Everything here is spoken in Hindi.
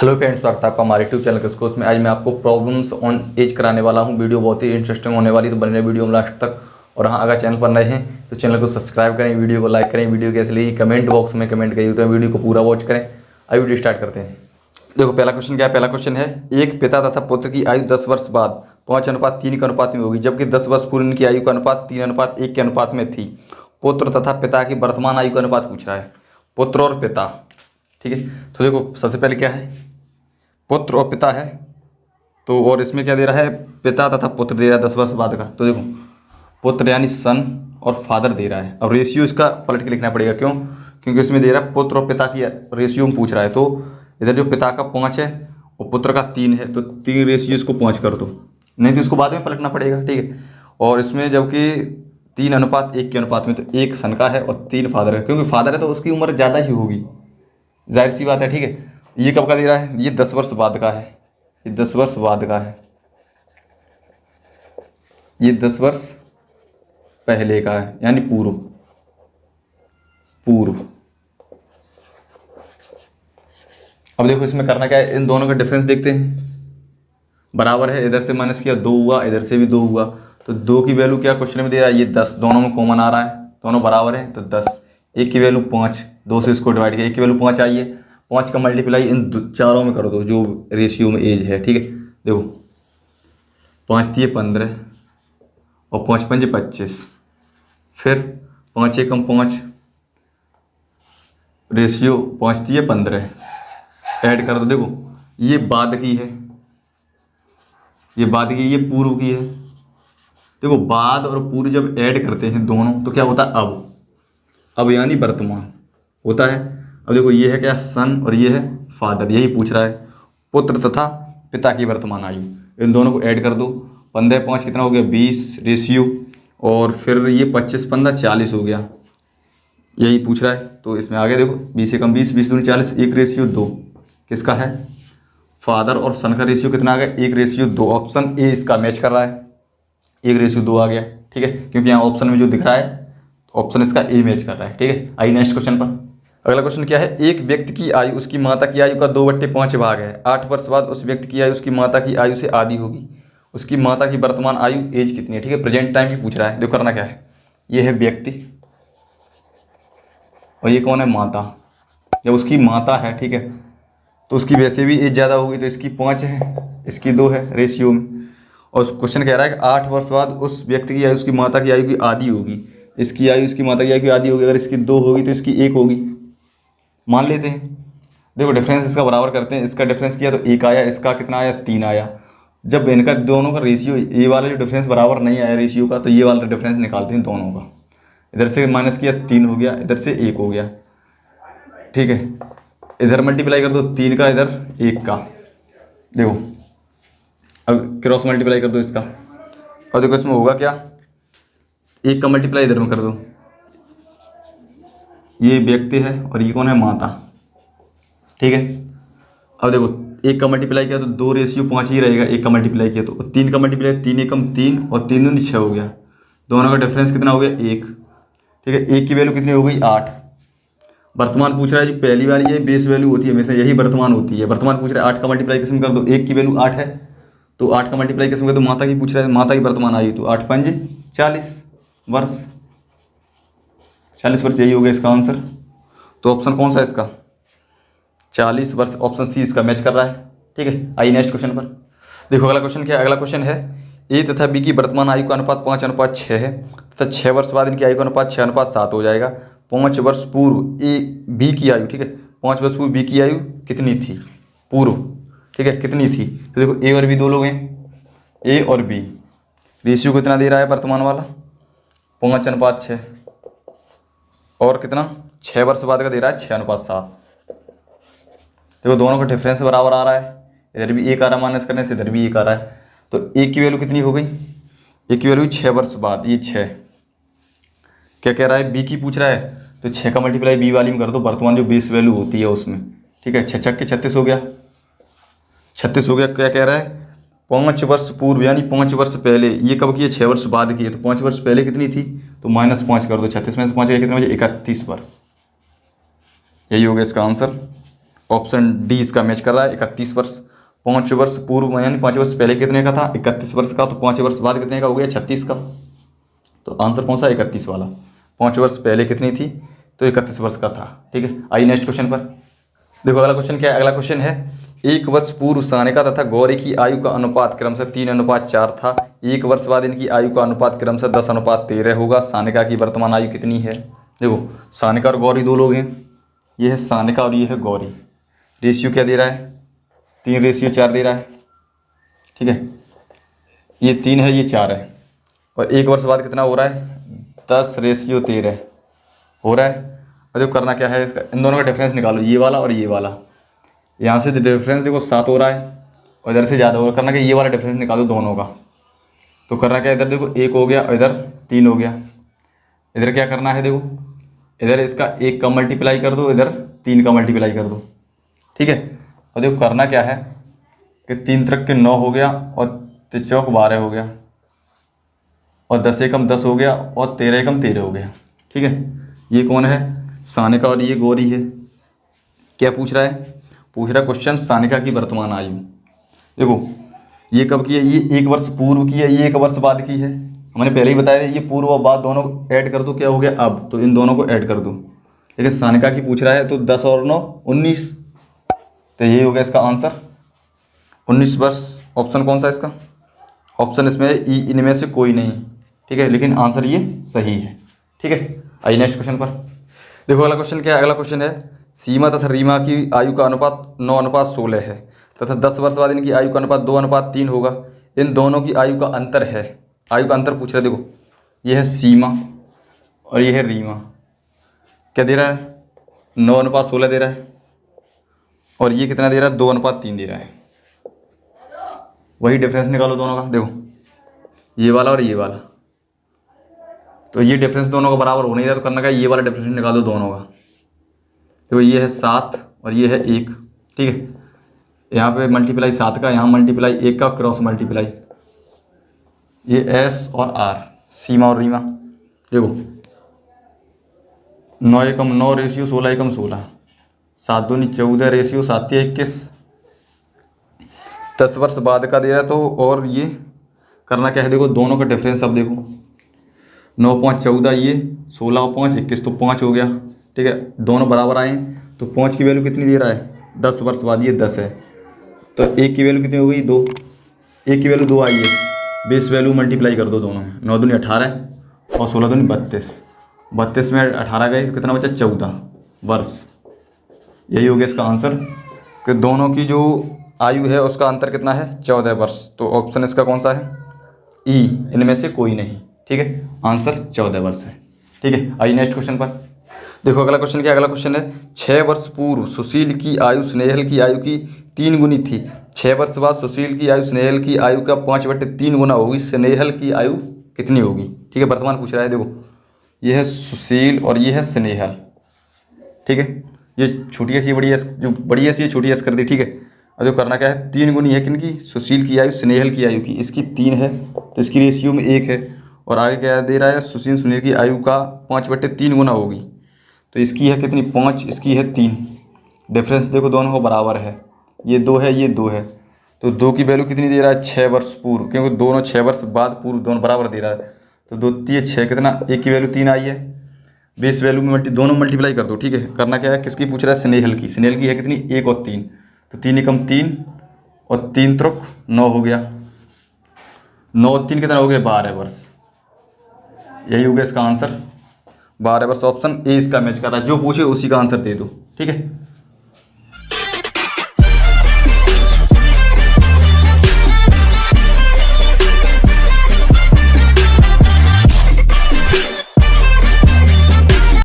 हेलो फ्रेंड्स, स्वागत है आपका हमारे यूट्यूब चैनल किस कोर्स में। आज मैं आपको प्रॉब्लम्स ऑन एज कराने वाला हूं। वीडियो बहुत ही इंटरेस्टिंग होने वाली, तो बने रहे वीडियो में लास्ट तक। और हाँ, अगर चैनल पर नए हैं तो चैनल को सब्सक्राइब करें, वीडियो को लाइक करें। वीडियो कैसे लगी कमेंट बॉक्स में कमेंट करिए, तो वीडियो को पूरा वॉच करें। अभी वीडियो स्टार्ट करते हैं। देखो पहला क्वेश्चन क्या है। पहला क्वेश्चन है, एक पिता तथा पुत्र की आयु 10 वर्ष बाद 5:3 के अनुपात में होगी, जबकि 10 वर्ष पूर्व इनकी आयु का अनुपात 3:1 के अनुपात में थी। पुत्र तथा पिता की वर्तमान आयु का अनुपात पूछ रहा है, पुत्र और पिता। ठीक है, तो देखो सबसे पहले क्या है, पुत्र और पिता है। तो और इसमें क्या दे रहा है, पिता तथा पुत्र दे रहा है 10 वर्ष बाद का। तो देखो पुत्र यानी सन और फादर दे रहा है। अब रेशियो इसका पलट के लिखना पड़ेगा, क्यों? क्योंकि इसमें दे रहा है पुत्र और पिता की रेशियो में पूछ रहा है। तो इधर जो पिता का 5 है और पुत्र का 3 है, तो 3 रेशियो इसको 5 कर दो, नहीं तो इसको बाद में पलटना पड़ेगा। ठीक है, और इसमें जबकि 3:1 के अनुपात में, तो 1 सन का है और 3 फादर है। क्योंकि फादर है तो उसकी उम्र ज़्यादा ही होगी, जाहिर सी बात है। ठीक है, ये कब का दे रहा है, ये 10 वर्ष बाद का है। ये 10 वर्ष बाद का है, ये 10 वर्ष पहले का है, यानी पूर्व। अब देखो इसमें करना क्या है, इन दोनों का डिफरेंस देखते हैं। बराबर है, इधर से माइनस किया 2 हुआ, इधर से भी 2 हुआ। तो 2 की वैल्यू क्या क्वेश्चन में दे रहा है, ये 10। दोनों में कॉमन आ रहा है, दोनों बराबर है तो 10। 1 की वैल्यू 5, 2 से इसको डिवाइड किया, 1 की वैल्यू 5 आई है। 5 का मल्टीप्लाई इन चारों में कर दो जो रेशियो में एज है। ठीक है, देखो 5 दिए 15 और 5 पंजे 25, फिर 5 एकम 5, रेशियो 5 दिए 15, ऐड कर दो। देखो ये बाद की है, ये बाद की, ये पूर्व की है। देखो बाद और पूर्व जब ऐड करते हैं दोनों, तो क्या होता है, अब यानी वर्तमान होता है। अब देखो ये है क्या, सन, और ये है फादर। यही पूछ रहा है, पुत्र तथा पिता की वर्तमान आयु। इन दोनों को ऐड कर दो, 15 5 कितना हो गया, 20 रेशियो, और फिर ये 25 15 40 हो गया। यही पूछ रहा है, तो इसमें आगे देखो 20 एकम 20, 20 दूनी 40, 1 रेशियो 2 किसका है, फादर। और सन का रेशियो कितना आ गया, 1 रेशियो 2। ऑप्शन ए इसका मैच कर रहा है, 1 रेशियो 2 आ गया। ठीक है, क्योंकि यहाँ ऑप्शन में जो दिख रहा है ऑप्शन इसका ए मैच कर रहा है। ठीक है, आइए नेक्स्ट क्वेश्चन पर। अगला क्वेश्चन क्या है, एक व्यक्ति की आयु उसकी माता की आयु का 2/5 भाग है। 8 वर्ष बाद उस व्यक्ति की आयु उसकी माता की आयु से आधी होगी। उसकी माता की वर्तमान आयु एज कितनी है। ठीक है, प्रेजेंट टाइम की पूछ रहा है। देखो करना क्या है, ये है व्यक्ति और ये कौन है, माता। जब उसकी माता है, ठीक है, तो उसकी वैसे भी एज ज़्यादा होगी, तो इसकी 5 है, इसकी 2 है रेशियो में। और क्वेश्चन कह रहा है कि 8 वर्ष बाद उस व्यक्ति की आयु उसकी माता की आयु की आधी होगी। इसकी आयु इसकी माता की आयु की आधी होगी। अगर इसकी 2 होगी तो इसकी 1 होगी, मान लेते हैं। देखो डिफरेंस इसका बराबर करते हैं, इसका डिफरेंस किया तो 1 आया, इसका कितना आया, 3 आया। जब इनका दोनों का रेशियो, ये वाला जो डिफरेंस बराबर नहीं आया रेशियो का, तो ये वाला डिफरेंस निकालते हैं दोनों का। इधर से माइनस किया 3 हो गया, इधर से 1 हो गया। ठीक है, इधर मल्टीप्लाई कर दो 3 का, इधर 1 का। देखो अब क्रॉस मल्टीप्लाई कर दो इसका, और देखो इसमें होगा क्या, 1 का मल्टीप्लाई इधर में कर दो। ये व्यक्ति है और ये कौन है, माता। ठीक है, अब देखो 1 का मल्टीप्लाई किया तो 2 रेशियो 5 ही रहेगा। 1 का मल्टीप्लाई किया तो 3 का मल्टीप्लाई, 3 एकम 3 और 3 दूनी 6 हो गया। दोनों का डिफरेंस कितना हो गया, 1। ठीक है, 1 की वैल्यू कितनी हो गई, 8। वर्तमान पूछ रहा है जी, पहली वाली ये बेस वैल्यू होती है हमेशा, यही वर्तमान होती है। वर्तमान पूछ रहा है 8 का मल्टीप्लाई किसमें कर दो, 1 की वैल्यू 8 है तो 8 का मल्टीप्लाई किसमें कर दो, माता की पूछ रहा है, माता की वर्तमान आयु, तो 8 पंजे 40 वर्ष, 40 वर्ष। यही हो गया इसका आंसर। तो ऑप्शन कौन सा है इसका, 40 वर्ष। ऑप्शन सी इसका मैच कर रहा है। ठीक है, आइए नेक्स्ट क्वेश्चन पर। देखो अगला क्वेश्चन क्या है। अगला क्वेश्चन है, ए तथा बी की वर्तमान आयु का अनुपात 5:6 है तथा 6 वर्ष बाद इनकी आयु का अनुपात 6:7 हो जाएगा। 5 वर्ष पूर्व ए बी की आयु, ठीक है, 5 वर्ष पूर्व बी की आयु कितनी थी, पूर्व। ठीक है, कितनी थी, तो देखो ए और बी दो लोग हैं, ए और बी। रेशियो कितना दे रहा है वर्तमान वाला, 5:6, और कितना 6 वर्ष बाद का दे रहा है 6:7। देखो दोनों का डिफरेंस बराबर आ रहा है, इधर भी 1 आ रहा है, माइनस करने से इधर भी 1 आ रहा है। तो 1 की वैल्यू कितनी हो गई, 1 की वैल्यू 6 वर्ष बाद, ये 6। क्या कह रहा है, बी की पूछ रहा है, तो 6 का मल्टीप्लाई बी वाली में कर दो, वर्तमान जो बेस वैल्यू होती है उसमें। ठीक है, 6 छक्के 36 हो गया, 36 हो गया। क्या कह रहा है, 5 वर्ष पूर्व यानी 5 वर्ष पहले। ये कब की है, 6 वर्ष बाद की है, तो 5 वर्ष पहले कितनी थी, तो -5 कर दो। 36 में से 5 गया कितने बजे, 31 वर्ष। यही हो गया इसका आंसर। ऑप्शन डी इसका मैच कर रहा है। 31 वर्ष, 5 वर्ष पूर्व यानी 5 वर्ष पहले कितने का था 31 वर्ष का, तो 5 वर्ष बाद कितने का हो गया 36 का। तो आंसर कौन सा 31 वाला। 5 वर्ष पहले कितनी थी तो 31 वर्ष का था। ठीक है, आइए नेक्स्ट क्वेश्चन पर। देखो अगला क्वेश्चन क्या है। अगला क्वेश्चन है 1 वर्ष पूर्व सानिका तथा गौरी की आयु का अनुपात क्रमशः 3:4 था। 1 वर्ष बाद इनकी आयु का अनुपात क्रमशः 10:13 होगा। सानिका की वर्तमान आयु कितनी है। देखो सानिका और गौरी दो लोग हैं, ये है सानिका और ये है गौरी। रेशियो क्या दे रहा है 3:4 दे रहा है। ठीक है, ये 3 है ये 4 है, और 1 वर्ष बाद कितना हो रहा है 10:13 हो रहा है। और देखो करना क्या है इसका, इन दोनों का डिफरेंस निकालो, ये वाला और ये वाला। यहाँ से डिफरेंस देखो 7 हो रहा है और इधर से ज़्यादा हो रहा है। करना क्या ये वाला डिफरेंस निकालो दोनों का। तो करना क्या, इधर देखो 1 हो गया और इधर 3 हो गया। इधर क्या करना है, देखो इधर इसका 1 का मल्टीप्लाई कर दो, इधर 3 का मल्टीप्लाई कर दो। ठीक है, और देखो करना क्या है कि 3 त्रिक के 9 हो गया और 3 चौक 12 हो गया, और 10 एकम 10 हो गया, और 13 एकम 13 हो गया। ठीक है, ये कौन है सानिका और ये गौरी है। क्या पूछ रहा है, पूछ रहा है क्वेश्चन सानिका की वर्तमान आयु। देखो ये कब की है, ये 1 वर्ष पूर्व की है, ये 1 वर्ष बाद की है। हमने पहले ही बताया था, ये पूर्व और बाद दोनों ऐड कर दो, क्या हो गया अब, तो इन दोनों को ऐड कर दो। लेकिन सानिका की पूछ रहा है तो 10 और 9 19, तो यही हो गया इसका आंसर 19 वर्ष। ऑप्शन कौन सा इसका, ऑप्शन इसमें इनमें से कोई नहीं। ठीक है, लेकिन आंसर ये सही है। ठीक है, आइए नेक्स्ट क्वेश्चन पर। देखो अगला क्वेश्चन क्या है। अगला क्वेश्चन है सीमा तथा रीमा की आयु का अनुपात 9:16 है तथा 10 वर्ष बाद इनकी आयु का अनुपात 2:3 होगा। इन दोनों की आयु का अंतर है, आयु का अंतर पूछ रहे। देखो ये है सीमा और ये है रीमा, क्या दे रहा है 9:16 दे रहा है, और ये कितना दे रहा है 2:3 दे रहा है। वही डिफरेंस निकालो दोनों का। देखो ये वाला और ये वाला, तो ये डिफरेंस दोनों का बराबर हो नहीं रहा, तो करना क्या ये वाला डिफरेंस निकाल दो दोनों का। तो ये है 7 और ये है 1। ठीक है, यहाँ पे मल्टीप्लाई 7 का, यहाँ मल्टीप्लाई 1 का, क्रॉस मल्टीप्लाई, ये S और R सीमा और रीमा। देखो 9 एकम 9 रेशियो 16 एकम 16, 7 दूनी 14 रेशियो 7 21। 10 वर्ष बाद का दे रहा तो, और ये करना क्या है, देखो दोनों का डिफरेंस अब देखो 9 5 14, ये 16 और 5 21, तो 5 हो गया। ठीक है, दोनों बराबर आए, तो 5 की वैल्यू कितनी दे रहा है 10 वर्ष बाद ये 10 है, तो 1 की वैल्यू कितनी हो गई 2, 1 की वैल्यू 2 आई है। बेस वैल्यू मल्टीप्लाई कर दो दोनों में, 9 दूनी 18 और 16 दूनी 32, 32 में 18 गए तो कितना बचा 14 वर्ष। यही हो गया इसका आंसर कि दोनों की जो आयु है उसका अंतर कितना है 14 वर्ष। तो ऑप्शन इसका कौन सा है ई, इनमें से कोई नहीं। ठीक है, आंसर 14 वर्ष है। ठीक है, आइए नेक्स्ट क्वेश्चन पर। देखो अगला क्वेश्चन क्या, अगला क्वेश्चन है 6 वर्ष पूर्व सुशील की आयु स्नेहल की आयु की 3 गुनी थी। 6 वर्ष बाद सुशील की आयु स्नेहल की आयु का 5/3 गुना होगी। स्नेहल की आयु कितनी होगी। ठीक है, वर्तमान पूछ रहा है। देखो ये है सुशील और ये है स्नेहल। ठीक है, ये छोटी ऐसी बड़ी एस, जो बड़ी ऐसी छोटी एस कर दी। ठीक है, और जो करना क्या है 3 गुनी है किनकी, सुशील की आयु स्नेहल की आयु की। इसकी 3 है तो इसकी रेशियो में 1 है, और आगे क्या दे रहा है सुशील स्नेहल की आयु का 5/3 गुना होगी। तो इसकी है कितनी 5, इसकी है 3। डिफरेंस देखो दोनों को बराबर है, ये 2 है ये 2 है, तो 2 की वैल्यू कितनी दे रहा है 6 वर्ष पूर्व, क्योंकि दोनों 6 वर्ष बाद पूर्व दोनों बराबर दे रहा है। तो 2 3 6 कितना, 1 की वैल्यू 3 आई है। बेस वैल्यू में दोनों मल्टीप्लाई कर दो। ठीक है, करना क्या है, किसकी पूछ रहा है स्नेहल की। स्नेहल की है कितनी 1 और 3, तो 3 एकम 3 और 3 त्रुक 9 हो गया। 9 और 3 कितना हो गया 12 वर्ष। यही हो गया इसका आंसर 12 वर्ष। ऑप्शन ए इसका मैच कर रहा है, जो पूछे उसी का आंसर दे दो। ठीक है।